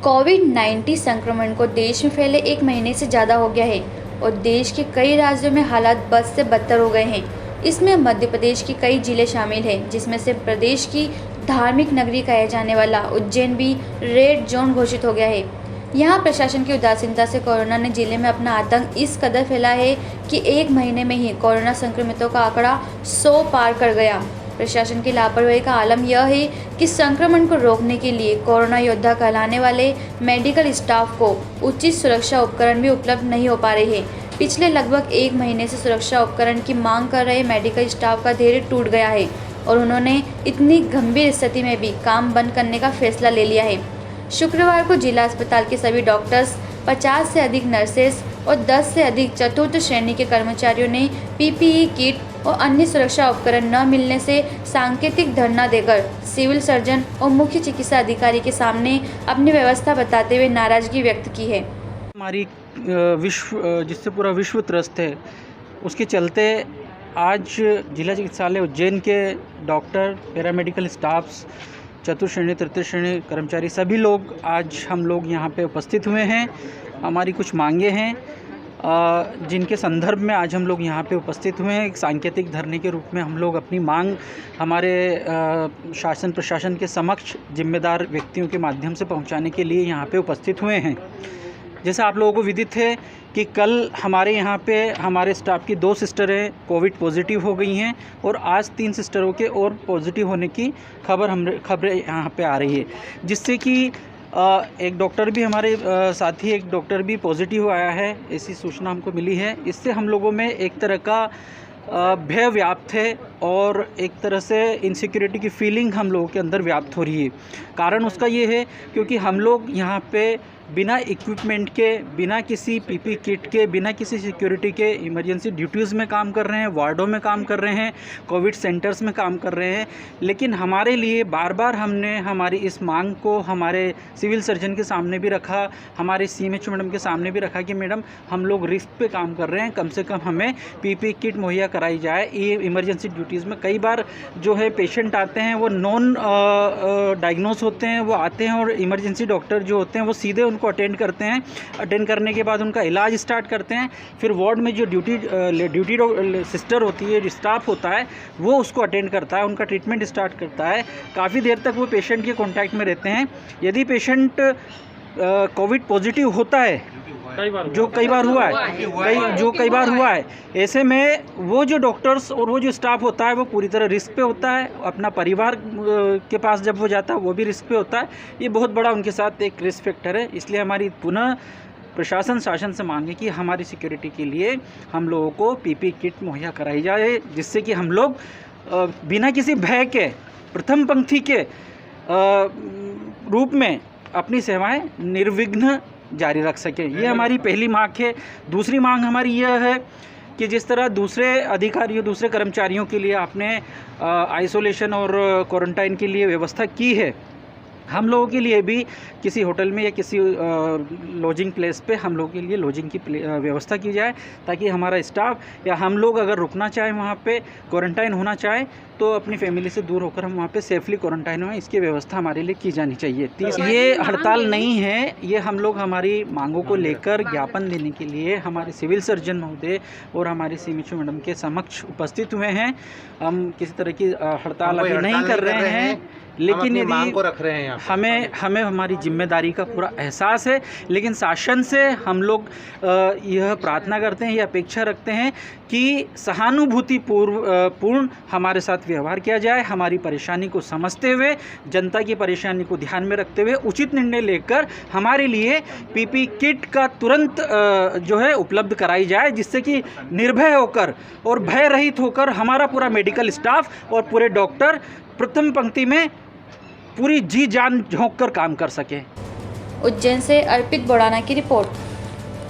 कोविड-19 संक्रमण को देश में फैले 1 महीने से ज़्यादा हो गया है और देश के कई राज्यों में हालात बद से बदतर हो गए हैं। इसमें मध्य प्रदेश के कई जिले शामिल हैं, जिसमें से प्रदेश की धार्मिक नगरी कहे जाने वाला उज्जैन भी रेड जोन घोषित हो गया है। यहाँ प्रशासन की उदासीनता से कोरोना ने जिले में अपना आतंक इस कदर फैला है कि 1 महीने में ही कोरोना संक्रमितों का आंकड़ा 100 पार कर गया। प्रशासन की लापरवाही का आलम यह है कि संक्रमण को रोकने के लिए कोरोना योद्धा कहलाने वाले मेडिकल स्टाफ को उचित सुरक्षा उपकरण भी उपलब्ध नहीं हो पा रहे हैं। पिछले लगभग 1 महीने से सुरक्षा उपकरण की मांग कर रहे मेडिकल स्टाफ का धैर्य टूट गया है और उन्होंने इतनी गंभीर स्थिति में भी काम बंद करने का फैसला ले लिया है। शुक्रवार को जिला अस्पताल के सभी डॉक्टर्स, 50 से अधिक नर्सेस और 10 से अधिक चतुर्थ श्रेणी के कर्मचारियों ने पीपीई किट और अन्य सुरक्षा उपकरण न मिलने से सांकेतिक धरना देकर सिविल सर्जन और मुख्य चिकित्सा अधिकारी के सामने अपनी व्यवस्था बताते हुए नाराजगी व्यक्त की है। हमारी जिससे पूरा विश्व त्रस्त है, उसके चलते आज जिला चिकित्सालय उज्जैन के डॉक्टर, पैरामेडिकल स्टाफ्स, चतुर्थ श्रेणी, तृतीय श्रेणी कर्मचारी सभी लोग आज हम लोग यहाँ पे उपस्थित हुए हैं। हमारी कुछ मांगे हैं जिनके संदर्भ में आज हम लोग यहाँ पे उपस्थित हुए हैं। एक सांकेतिक धरने के रूप में हम लोग अपनी मांग हमारे शासन प्रशासन के समक्ष जिम्मेदार व्यक्तियों के माध्यम से पहुँचाने के लिए यहाँ पे उपस्थित हुए हैं। जैसा आप लोगों को विदित है कि कल हमारे यहाँ पे हमारे स्टाफ की 2 सिस्टरें कोविड पॉजिटिव हो गई हैं और आज 3 सिस्टरों के और पॉजिटिव होने की खबरें यहाँ पे आ रही है, जिससे कि एक डॉक्टर भी हमारे साथी एक डॉक्टर भी पॉजिटिव आया है, ऐसी सूचना हमको मिली है। इससे हम लोगों में एक तरह का भय व्याप्त है और एक तरह से इनसिक्योरिटी की फीलिंग हम लोगों के अंदर व्याप्त हो रही है। कारण उसका ये है क्योंकि हम लोग यहाँ पे बिना इक्विपमेंट के, बिना किसी पीपी किट के, बिना किसी सिक्योरिटी के इमरजेंसी ड्यूटीज़ में काम कर रहे हैं, वार्डों में काम कर रहे हैं, कोविड सेंटर्स में काम कर रहे हैं। लेकिन हमारे लिए बार बार हमने हमारी इस मांग को हमारे सिविल सर्जन के सामने भी रखा, हमारे सीएमएचओ मैडम के सामने भी रखा कि मैडम हम लोग रिस्क पे काम कर रहे हैं, कम से कम हमें पीपी किट मुहैया कराई जाए। ये इमरजेंसी ड्यूटीज़ में कई बार जो है पेशेंट आते हैं वो नॉन डायग्नोस होते हैं, वो आते हैं और इमरजेंसी डॉक्टर जो होते हैं वो सीधे उनको अटेंड करते हैं। अटेंड करने के बाद उनका इलाज स्टार्ट करते हैं। फिर वार्ड में जो ड्यूटी सिस्टर होती है, स्टाफ होता है, वो उसको अटेंड करता है, उनका ट्रीटमेंट स्टार्ट करता है। काफ़ी देर तक वो पेशेंट के कॉन्टैक्ट में रहते हैं। यदि पेशेंट कोविड पॉजिटिव होता है, जो कई बार हुआ है, ऐसे में वो जो डॉक्टर्स और वो जो स्टाफ होता है वो पूरी तरह रिस्क पे होता है। अपना परिवार के पास जब वो जाता है वो भी रिस्क पे होता है। ये बहुत बड़ा उनके साथ एक रिस्क फैक्टर है। इसलिए हमारी पुनः प्रशासन शासन से मांगे कि हमारी सिक्योरिटी के लिए हम लोगों को पीपी किट मुहैया कराई जाए, जिससे कि हम लोग बिना किसी भय के, प्रथम पंक्ति के रूप में अपनी सेवाएं निर्विघ्न जारी रख सकें। ये हमारी पहली मांग है। दूसरी मांग हमारी यह है कि जिस तरह दूसरे अधिकारियों, दूसरे कर्मचारियों के लिए आपने आइसोलेशन और क्वारंटाइन के लिए व्यवस्था की है, हम लोगों के लिए भी किसी होटल में या किसी लॉजिंग प्लेस पे हम लोगों के लिए लॉजिंग की व्यवस्था की जाए, ताकि हमारा स्टाफ या हम लोग अगर रुकना चाहें, वहाँ पे क्वारंटाइन होना चाहें, तो अपनी फैमिली से दूर होकर हम वहाँ पे सेफली क्वारंटाइन हों। इसकी व्यवस्था हमारे लिए की जानी चाहिए। ये हड़ताल नहीं है, ये हम लोग हमारी मांगों को लेकर ज्ञापन देने के लिए हमारे सिविल सर्जन महोदय और हमारे सीएमएचओ मैडम के समक्ष उपस्थित हुए हैं। हम किसी तरह की हड़ताल अभी नहीं कर रहे हैं, लेकिन यदि मांग को रख रहे हैं, हमें हमारी जिम्मेदारी का पूरा एहसास है। लेकिन शासन से हम लोग यह प्रार्थना करते हैं, यह अपेक्षा रखते हैं कि सहानुभूति पूर्ण हमारे साथ व्यवहार किया जाए। हमारी परेशानी को समझते हुए, जनता की परेशानी को ध्यान में रखते हुए उचित निर्णय लेकर हमारे लिए पीपी किट का तुरंत जो है उपलब्ध कराई जाए, जिससे कि निर्भय होकर और भय रहित होकर हमारा पूरा मेडिकल स्टाफ और पूरे डॉक्टर प्रथम पंक्ति में पूरी जी जान झोंक कर काम कर सके। उज्जैन से अर्पित बोड़ाना की रिपोर्ट।